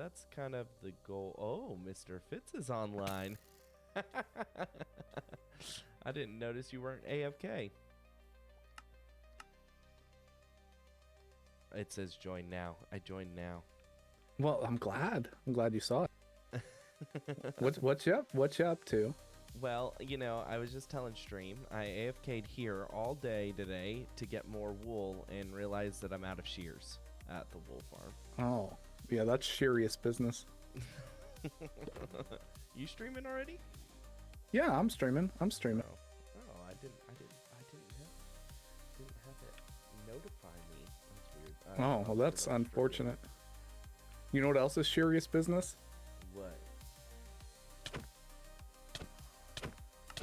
that's kind of the goal. Oh, Mr. Fitz is online. I didn't notice you weren't AFK. It says join now. I joined now. Well, I'm glad. I'm glad you saw it. What you up? What you up to? Well, you know, I was just telling stream, I AFK'd here all day today to get more wool and realized that I'm out of shears at the wool farm. Oh, yeah, that's serious business. You streaming already? Yeah, I'm streaming. Oh, I didn't have it notify me. That's weird. Oh, well, that's unfortunate. You know what else is serious business? What?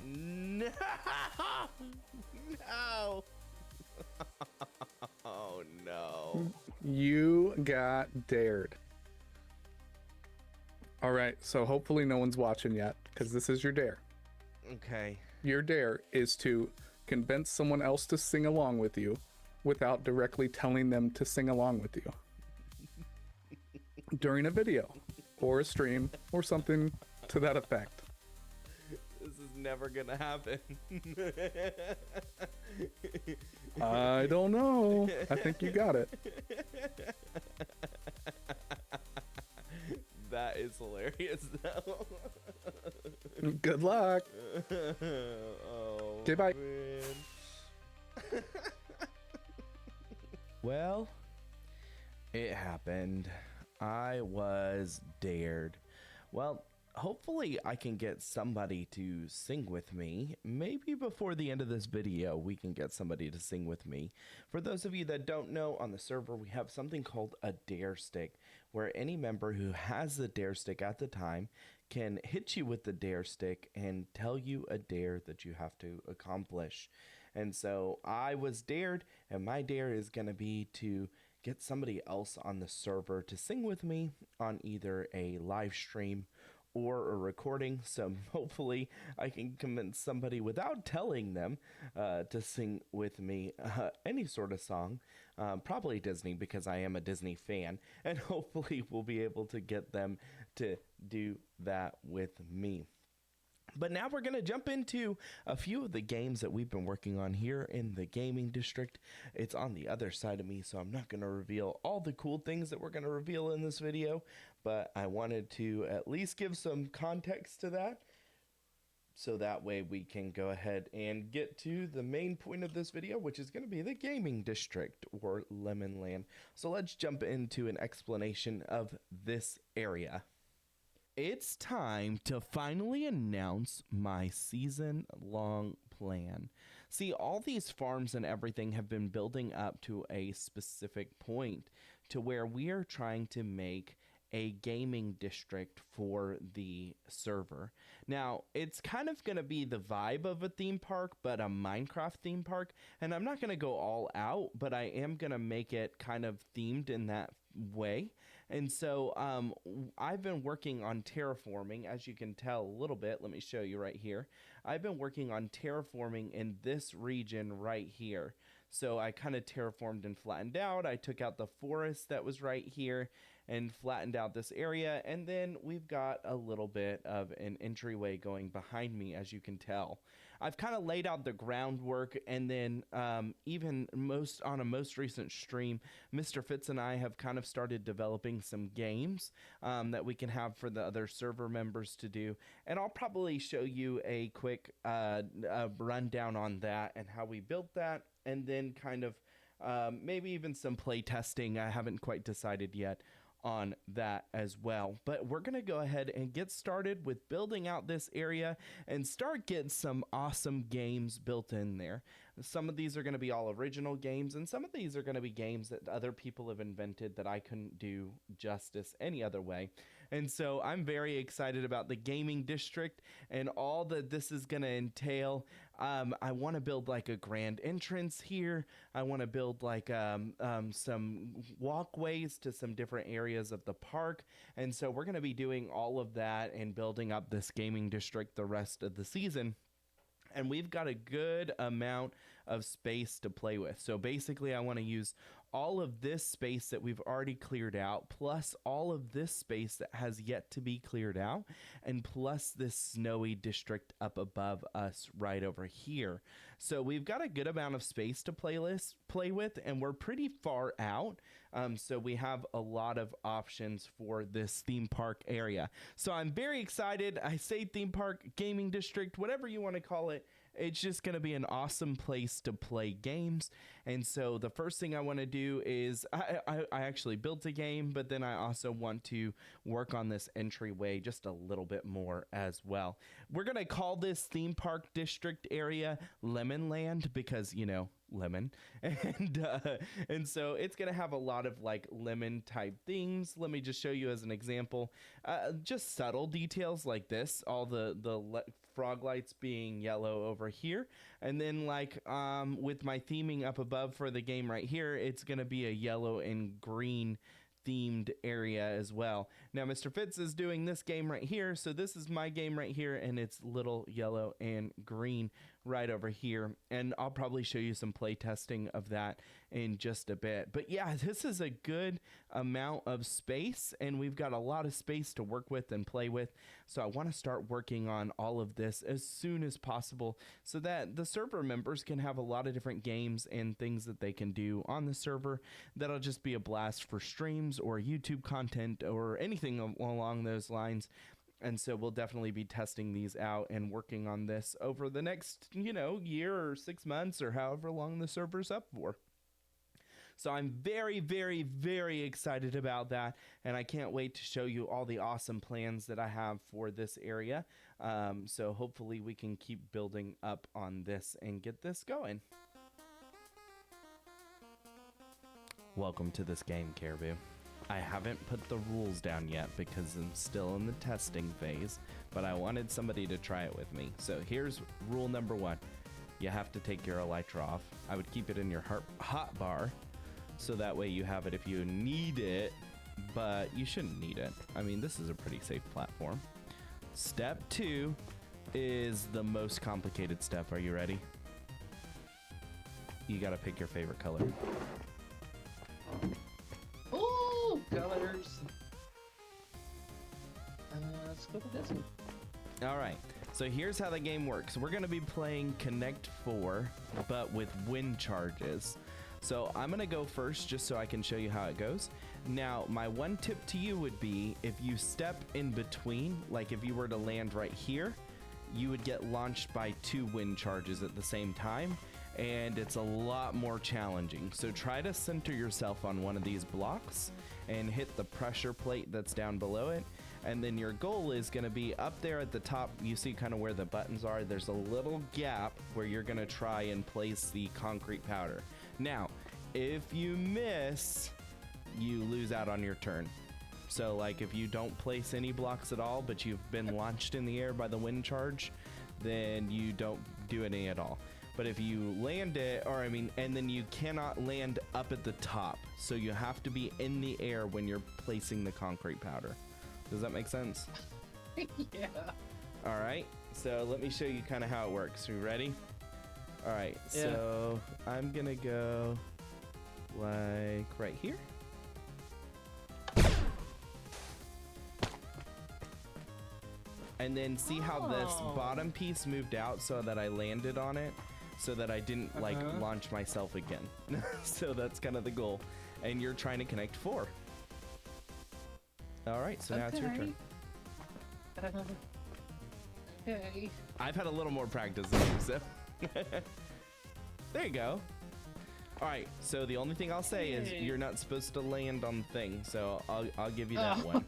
No! No! Oh no. You got dared. All right, so hopefully no one's watching yet, because this is your dare. Okay. Your dare is to convince someone else to sing along with you without directly telling them to sing along with you. During a video, or a stream, or something to that effect. This is never gonna happen. I don't know. I think you got it. That is hilarious, though. Good luck. Oh, Okay, bye. man. Well, it happened. I was dared. Well, hopefully I can get somebody to sing with me. Maybe before the end of this video, we can get somebody to sing with me. For those of you that don't know, on the server, we have something called a dare stick, where any member who has the dare stick at the time can hit you with the dare stick and tell you a dare that you have to accomplish. And so I was dared, and my dare is going to be to get somebody else on the server to sing with me on either a live stream or a recording. So hopefully I can convince somebody without telling them to sing with me any sort of song, probably Disney, because I am a Disney fan, and hopefully we'll be able to get them to do that with me. But now we're going to jump into a few of the games that we've been working on here in the gaming district. It's on the other side of me, so I'm not going to reveal all the cool things that we're going to reveal in this video, but I wanted to at least give some context to that, so that way we can go ahead and get to the main point of this video, which is going to be the gaming district, or Lemonland. So let's jump into an explanation of this area. It's time to finally announce my season-long plan. See, all these farms and everything have been building up to a specific point to where we are trying to make a gaming district for the server. Now, it's kind of going to be the vibe of a theme park, but a Minecraft theme park. And I'm not going to go all out, but I am going to make it kind of themed in that way. And so I've been working on terraforming, as you can tell a little bit. Let me show you right here. I've been working on terraforming in this region right here. So I kind of terraformed and flattened out. I took out the forest that was right here and flattened out this area. And then we've got a little bit of an entryway going behind me, as you can tell. I've kind of laid out the groundwork, and then even on a most recent stream, Mr. Fitz and I have kind of started developing some games that we can have for the other server members to do. And I'll probably show you a quick rundown on that and how we built that, and then kind of maybe even some play testing. I haven't quite decided yet on that as well. But we're going to go ahead and get started with building out this area and start getting some awesome games built in there. Some of these are going to be all original games, and some of these are going to be games that other people have invented that I couldn't do justice any other way. And so I'm very excited about the gaming district and all that this is going to entail. I want to build like a grand entrance here. I want to build like some walkways to some different areas of the park. And so we're going to be doing all of that and building up this gaming district the rest of the season. And we've got a good amount of space to play with. So basically I want to use all of this space that we've already cleared out, plus all of this space that has yet to be cleared out, and plus this snowy district up above us right over here. So we've got a good amount of space to play with, and we're pretty far out. So we have a lot of options for this theme park area. So I'm very excited. I say theme park, gaming district, whatever you want to call it. It's just going to be an awesome place to play games. And so the first thing I want to do is I actually built a game, but then I also want to work on this entryway just a little bit more as well. We're going to call this theme park district area Lemonland because, you know, lemon. And so it's going to have a lot of like lemon type things. Let me just show you as an example, just subtle details like this, all the frog lights being yellow over here, and then like with my theming up above for the game right here, it's going to be a yellow and green themed area as well. Now Mr. Fitz is doing this game right here, so this is my game right here, and it's little yellow and green right over here, and I'll probably show you some play testing of that in just a bit. But yeah, this is a good amount of space, and we've got a lot of space to work with and play with, so I want to start working on all of this as soon as possible so that the server members can have a lot of different games and things that they can do on the server that'll just be a blast for streams or YouTube content or anything along those lines. And so we'll definitely be testing these out and working on this over the next, you know, year or 6 months or however long the server's up for. So I'm very, very, very excited about that, and I can't wait to show you all the awesome plans that I have for this area. So hopefully we can keep building up on this and get this going. Welcome to this game, Caribou. I haven't put the rules down yet because I'm still in the testing phase, but I wanted somebody to try it with me. So here's rule number 1. You have to take your elytra off. I would keep it in your hot bar, so that way you have it if you need it, but you shouldn't need it. I mean, this is a pretty safe platform. Step 2 is the most complicated step. Are you ready? You gotta pick your favorite color. Ooh, colors. Let's go with this one. All right, so here's how the game works. We're gonna be playing Connect Four, but with wind charges. So I'm gonna go first just so I can show you how it goes. Now, my one tip to you would be if you step in between, like if you were to land right here, you would get launched by 2 wind charges at the same time, and it's a lot more challenging. So try to center yourself on one of these blocks and hit the pressure plate that's down below it. And then your goal is gonna be up there at the top. You see kind of where the buttons are. There's a little gap where you're gonna try and place the concrete powder. Now, if you miss, you lose out on your turn. So like if you don't place any blocks at all, but you've been launched in the air by the wind charge, then you don't do any at all. But if you land it, and then you cannot land up at the top. So you have to be in the air when you're placing the concrete powder. Does that make sense? Yeah. All right, so let me show you kind of how it works. You ready? All right, Yeah. So I'm gonna go like right here. And then see how this bottom piece moved out so that I landed on it, so that I didn't like launch myself again. So that's kind of the goal. And you're trying to connect 4. All right, so now it's your turn. Okay. I've had a little more practice than you, so. There you go. All right, so the only thing I'll say is you're not supposed to land on the thing, so I'll give you that one.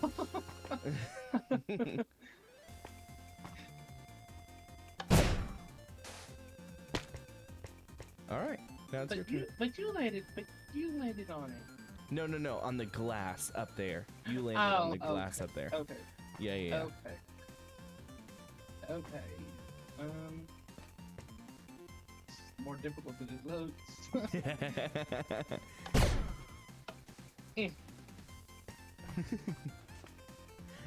All right, now it's your turn. But you landed on it. No, on the glass up there. You landed on the glass up there. Okay. Yeah. Okay. It's more difficult than it looks.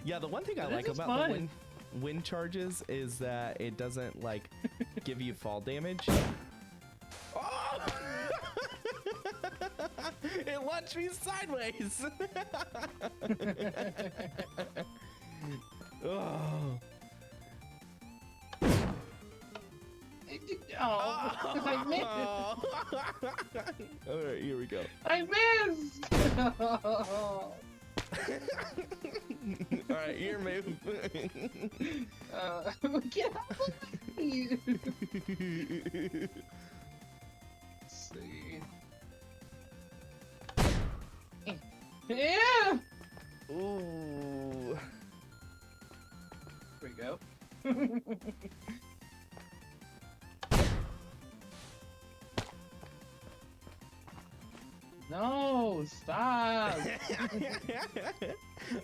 Yeah, the one thing I like about the wind charges is that it doesn't like give you fall damage. Oh! It launched me sideways. Oh. Oh, I missed. All right, here we go. I missed. All right, your move. Get out of me. Let's see. Yeah. Ooh. There we go. No, stop.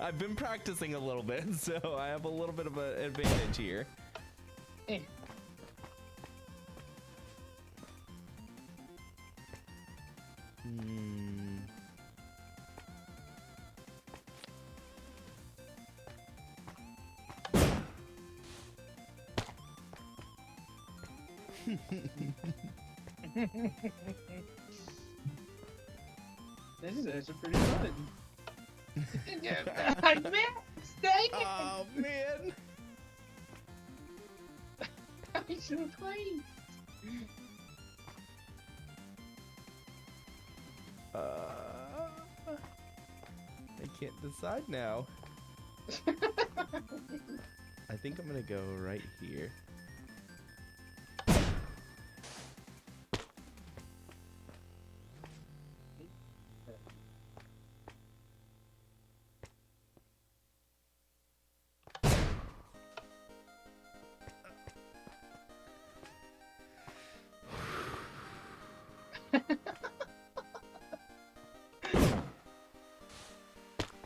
I've been practicing a little bit, so I have a little bit of an advantage here. Eh. This is actually pretty fun. I missed! Dang it! Oh man! I should have played. I can't decide now. I think I'm gonna go right here.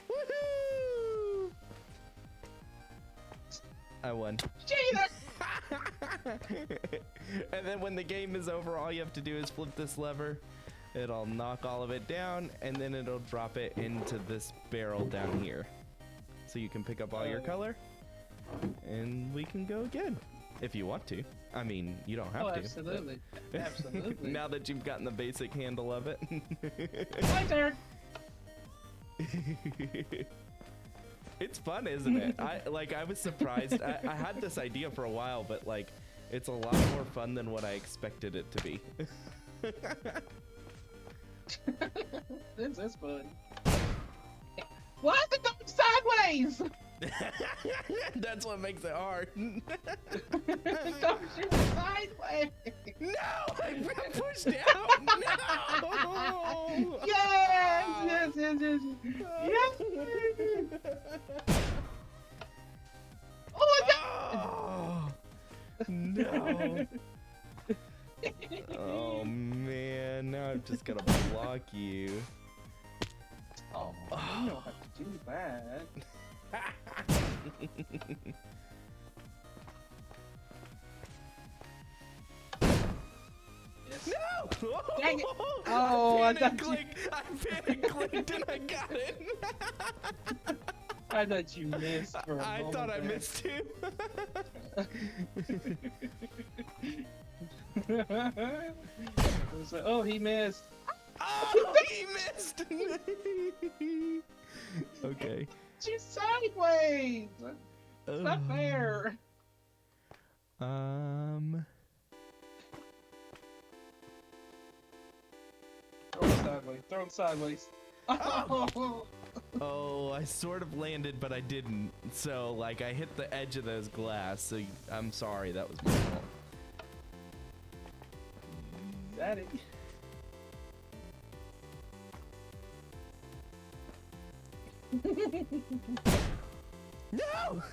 Woohoo! I won. And then when the game is over, all you have to do is flip this lever. It'll knock all of it down, and then it'll drop it into this barrel down here. So you can pick up all your color, and we can go again. If you want to. I mean, you don't have to. Absolutely. Absolutely. Now that you've gotten the basic handle of it. My turn. It's fun, isn't it? I was surprised. I had this idea for a while, but like, it's a lot more fun than what I expected it to be. This is fun. Why is it going sideways? That's what makes it hard. Don't shoot sideways. No, I got pushed out. No. Yes, yes, yes, yes. Yes. Oh my God. Oh, no. Oh man, now I've just gotta block you. Oh, you don't have to do that. Yes. No! Dang it. Oh, I I thought panic clicked and I got it. I thought you missed for a I moment thought I there. missed too. It was like, oh, he missed. Oh, he missed. Okay. She's sideways. It's not Oh. fair. Throw it sideways. Throw it sideways. Oh. Oh, I sort of landed, but I didn't. So, like, I hit the edge of those glass. So, I'm sorry. That was my fault. That it. No!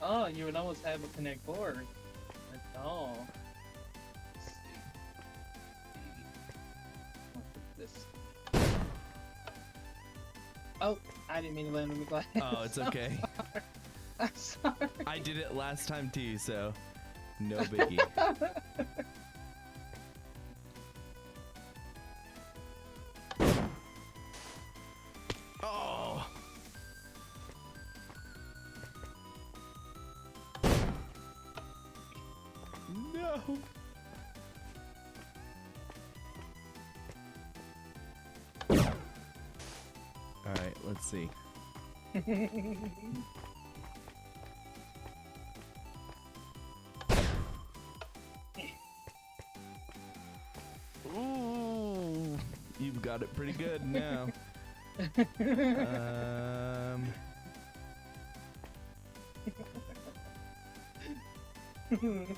Oh, you would almost have a Connect Four. Oh. Let's see. This. Oh, I didn't mean to land on the glass. Oh, it's okay. I'm sorry. I did it last time too, so no biggie. Oh! No! Alright, let's see. Ooh, you've got it pretty good now. Oof.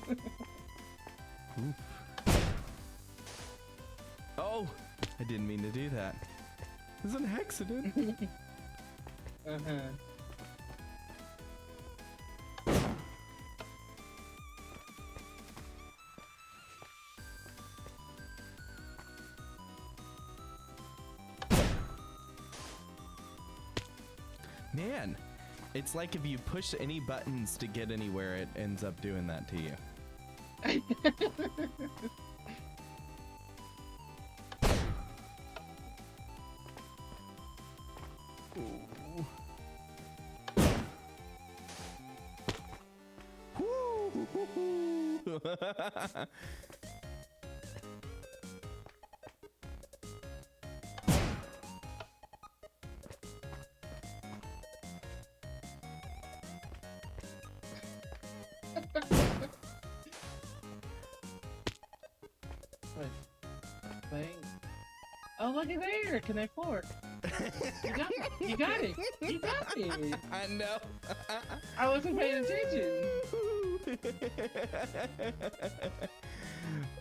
Oh, I didn't mean to do that. It was an accident. Man, it's like if you push any buttons to get anywhere, it ends up doing that to you. Bang. Oh, look at there! Connect Four. You got it! You got it! You got it! I know. I wasn't paying attention.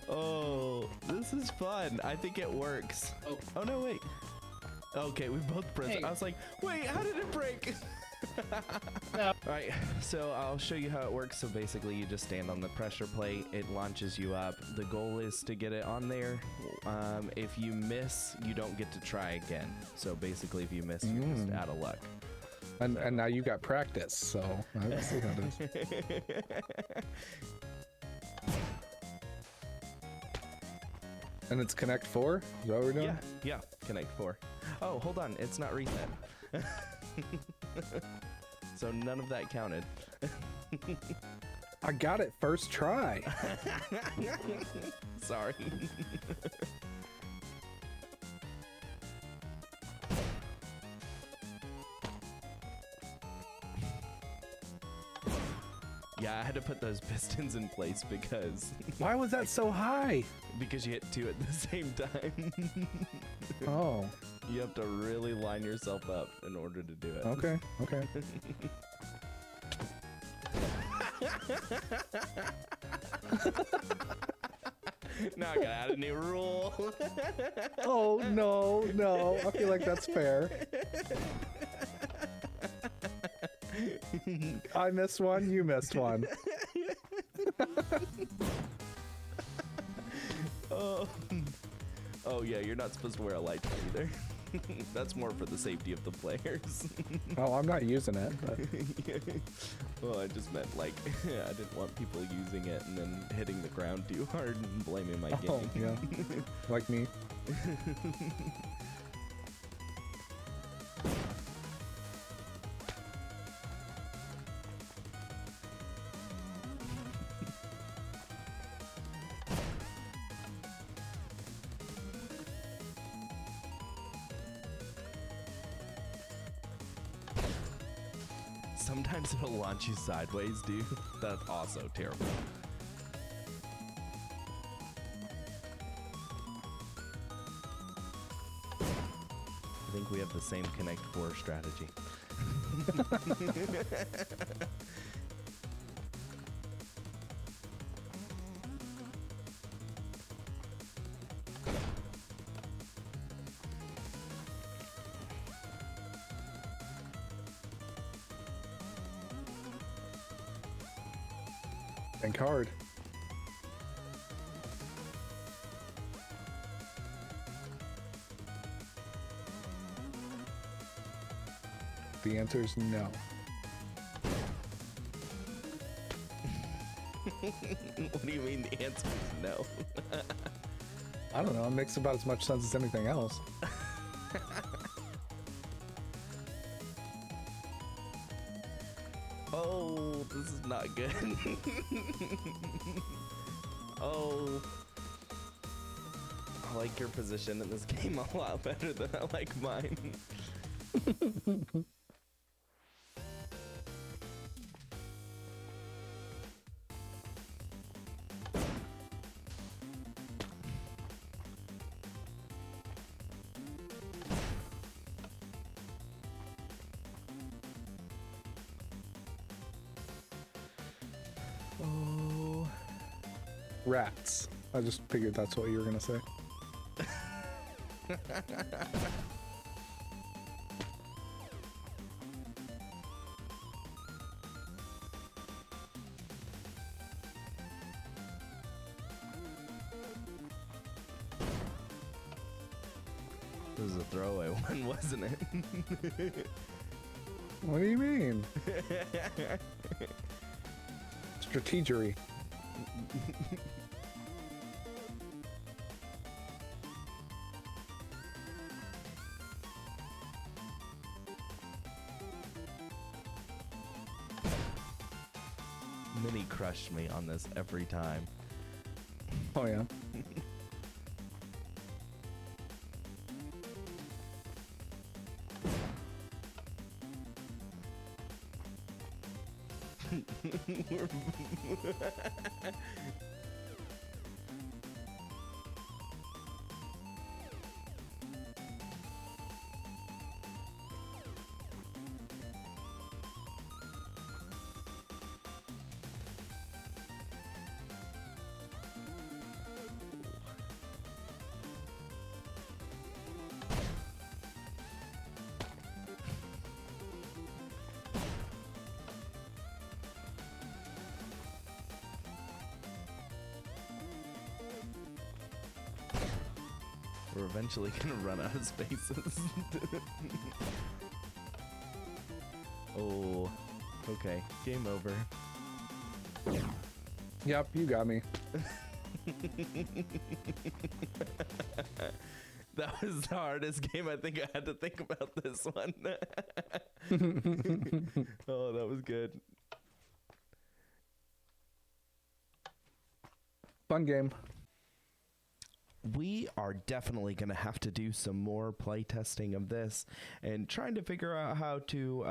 Oh, this is fun. I think it works. Oh no, wait. Okay, we both pressed it. Hey. I was like, wait, how did it break? No. Alright, so I'll show you how it works. So basically you just stand on the pressure plate, it launches you up. The goal is to get it on there. If you miss, you don't get to try again. So basically if you miss, you're just out of luck. And now you got practice, so I see how it is. And it's Connect Four? Is that what we're doing? Yeah, Connect Four. Oh, hold on, it's not reset. So none of that counted. I got it first try. Sorry. Yeah, I had to put those pistons in place because Why was that so high? because you hit two at the same time. Oh, You have to really line yourself up in order to do it. okay, okay. Now I gotta add a new rule. Oh, no. I feel like that's fair. I missed one, you missed one. Oh yeah, you're not supposed to wear a light either. That's more for the safety of the players. Oh, I'm not using it. But... Well, I just meant like I didn't want people using it and then hitting the ground too hard and blaming my Oh, game. yeah. Like me. Sometimes it'll launch you sideways, dude. That's also terrible. I think we have the same Connect Four strategy. Think hard. The answer is no. What do you mean the answer is no? I don't know. It makes about as much sense as anything else. Oh, this is not good. Oh. I like your position in this game a lot better than I like mine. Oh. Rats. I just figured that's what you were gonna say. This was a throwaway one, wasn't it? What do you mean? Strategery. Minnie crushed me on this every time. Oh yeah. We're eventually gonna run out of spaces. Oh, okay. Game over. Yep, you got me. That was the hardest game I think I had to think about this one. Oh, that was good. Fun game. We are definitely going to have to do some more play testing of this and trying to figure out how to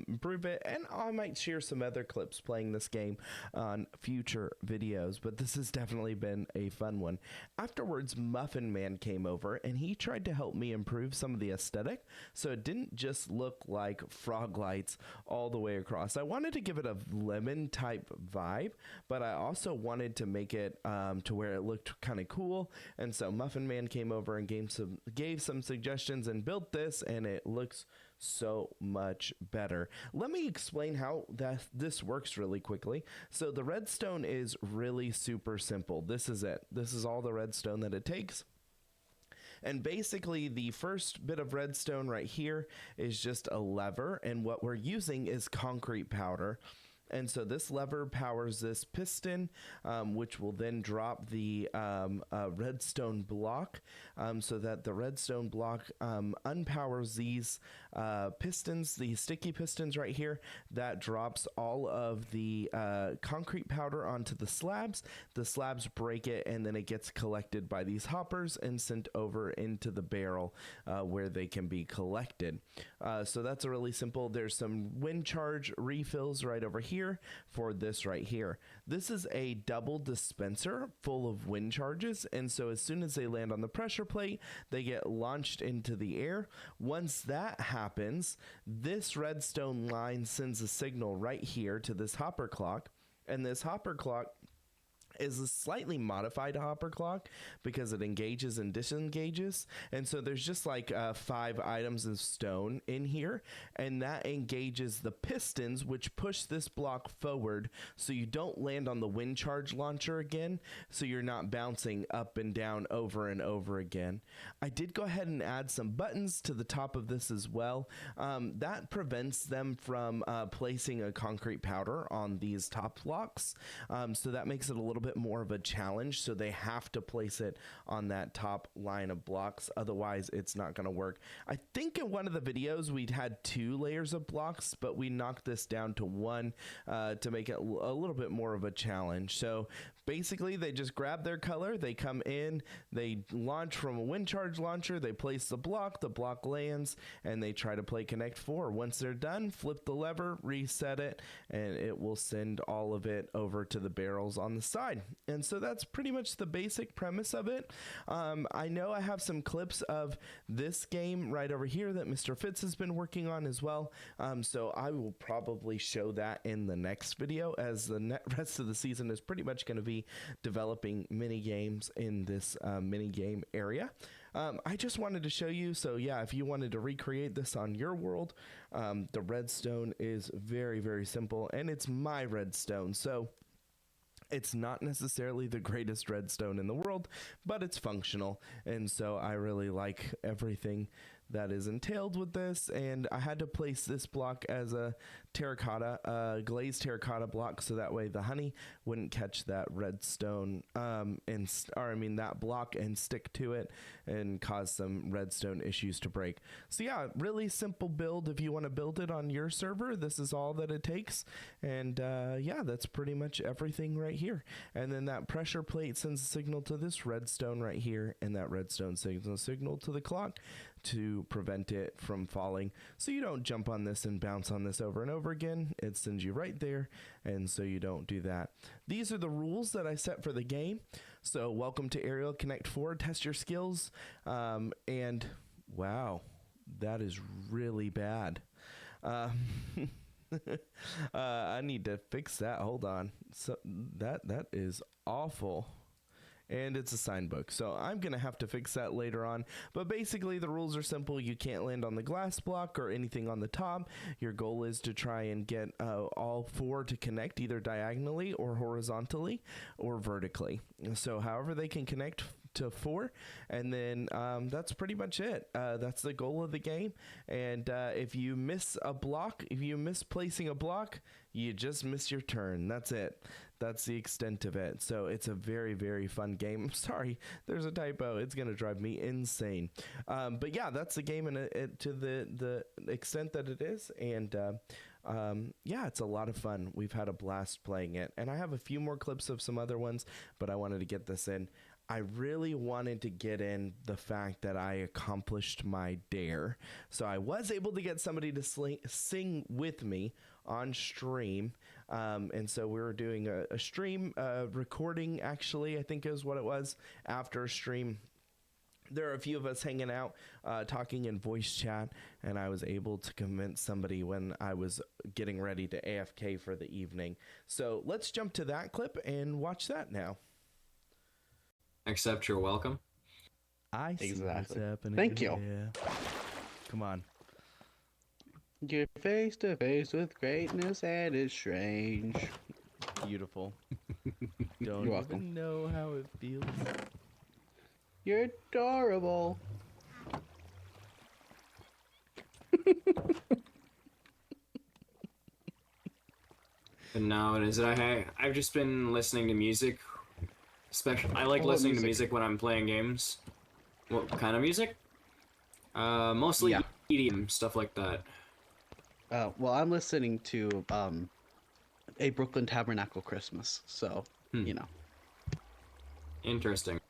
improve it. And I might share some other clips playing this game on future videos, but this has definitely been a fun one. Afterwards, MuffinMan came over and he tried to help me improve some of the aesthetic so it didn't just look like frog lights all the way across. I wanted to give it a lemon type vibe, but I also wanted to make it to where it looked kind of cool. And so MuffinMan came over and gave some suggestions and built this, and it looks so much better. Let me explain how this works really quickly. So the redstone is really super simple. This is it. This is all the redstone that it takes. And basically the first bit of redstone right here is just a lever, and what we're using is concrete powder. And so this lever powers this piston, which will then drop the redstone block, so that the redstone block unpowers these pistons, the sticky pistons right here. That drops all of the concrete powder onto the slabs. The slabs break it, and then it gets collected by these hoppers and sent over into the barrel where they can be collected. So that's a really simple. There's some wind charge refills right over here for this right here. This is a double dispenser full of wind charges, and so as soon as they land on the pressure plate, they get launched into the air. Once that happens, this redstone line sends a signal right here to this hopper clock, and this hopper clock is a slightly modified hopper clock because it engages and disengages. And so there's just like 5 items of stone in here, and that engages the pistons, which push this block forward so you don't land on the wind charge launcher again, so you're not bouncing up and down over and over again. I did go ahead and add some buttons to the top of this as well. That prevents them from placing a concrete powder on these top blocks, so that makes it a little bit more of a challenge. So they have to place it on that top line of blocks, otherwise it's not going to work. I think in one of the videos we'd had 2 layers of blocks, but we knocked this down to 1 to make it a little bit more of a challenge. So Basically, they just grab their color, they come in, they launch from a wind charge launcher, they place the block lands, and they try to play Connect Four. Once they're done, flip the lever, reset it, and it will send all of it over to the barrels on the side. And so that's pretty much the basic premise of it. I know I have some clips of this game right over here that Mr. Fitz has been working on as well. So I will probably show that in the next video, as the rest of the season is pretty much going to be developing mini games in this mini game area. I just wanted to show you, so yeah, if you wanted to recreate this on your world, the redstone is very, very simple, and it's my redstone, so it's not necessarily the greatest redstone in the world, but it's functional, and so I really like everything that is entailed with this. And I had to place this block as a terracotta, glazed terracotta block, so that way the honey wouldn't catch that redstone, that block and stick to it and cause some redstone issues to break. So yeah, really simple build. If you want to build it on your server, this is all that it takes. And yeah, that's pretty much everything right here. And then that pressure plate sends a signal to this redstone right here, and that redstone sends a signal to the clock to prevent it from falling, so you don't jump on this and bounce on this over and over again. It sends you right there, and so you don't do that. These are the rules that I set for the game. So welcome to Ariel Connect Four. Test your skills. And wow, that is really bad. I need to fix that. Hold on. So that is awful. And it's a sign book, so I'm going to have to fix that later on. But basically, the rules are simple. You can't land on the glass block or anything on the top. Your goal is to try and get all four to connect either diagonally or horizontally or vertically. So however they can connect to four, and then that's pretty much it. That's the goal of the game. And if you miss a block, if you miss placing a block, you just miss your turn. That's it. That's the extent of it. So it's a very, very fun game. I'm sorry, there's a typo. It's going to drive me insane. But yeah, that's the game to the extent that it is. And yeah, it's a lot of fun. We've had a blast playing it. And I have a few more clips of some other ones, but I wanted to get this in. I really wanted to get in the fact that I accomplished my dare. So I was able to get somebody to sing with me on stream. And so we were doing a stream recording, actually, I think is what it was, after a stream. There are a few of us hanging out, talking in voice chat, and I was able to convince somebody when I was getting ready to AFK for the evening. So let's jump to that clip and watch that now. Accept you're welcome. I see what's Exactly. happening. Thank you. Yeah. Come on. You're face to face with greatness and it's strange. Beautiful. Don't You're welcome. even know how it feels. You're adorable. And now it is I've just been listening to music. I like What listening to music? music when I'm playing games. What kind of music? Mostly Yeah. EDM, stuff like that. Well, I'm listening to a Brooklyn Tabernacle Christmas, so you know, Interesting.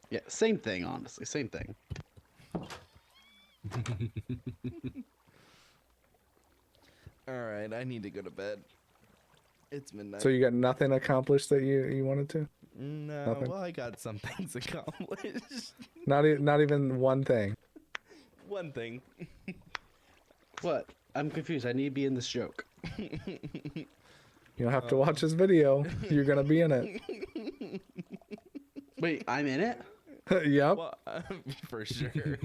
yeah, same thing. Honestly, same thing. All right, I need to go to bed. It's midnight. So you got nothing accomplished that you wanted to? No, Nothing? well, I got some things accomplished. Not even one thing. One thing. What? I'm confused. I need to be in this joke. You don't have to watch this video. You're gonna be in it. Wait, I'm in it? Yep. Well, for sure.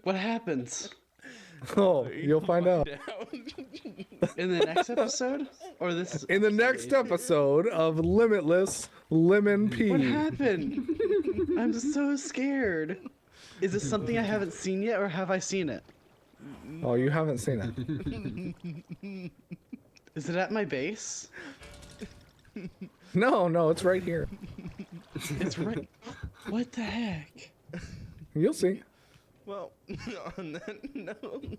What happens Oh, you'll find out in the next episode? Or this is in the next episode of Limitless Lemon Pea. What happened? I'm so scared. Is it something I haven't seen yet, or have I seen it? Oh, you haven't seen it. Is it at my base? No, it's right here. It's right. What the heck? You'll see. Well, on that note.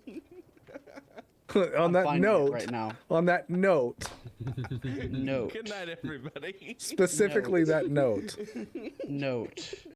On I'm that finding it note, right now. on that note, Note. Good night, everybody. Specifically that note. Note.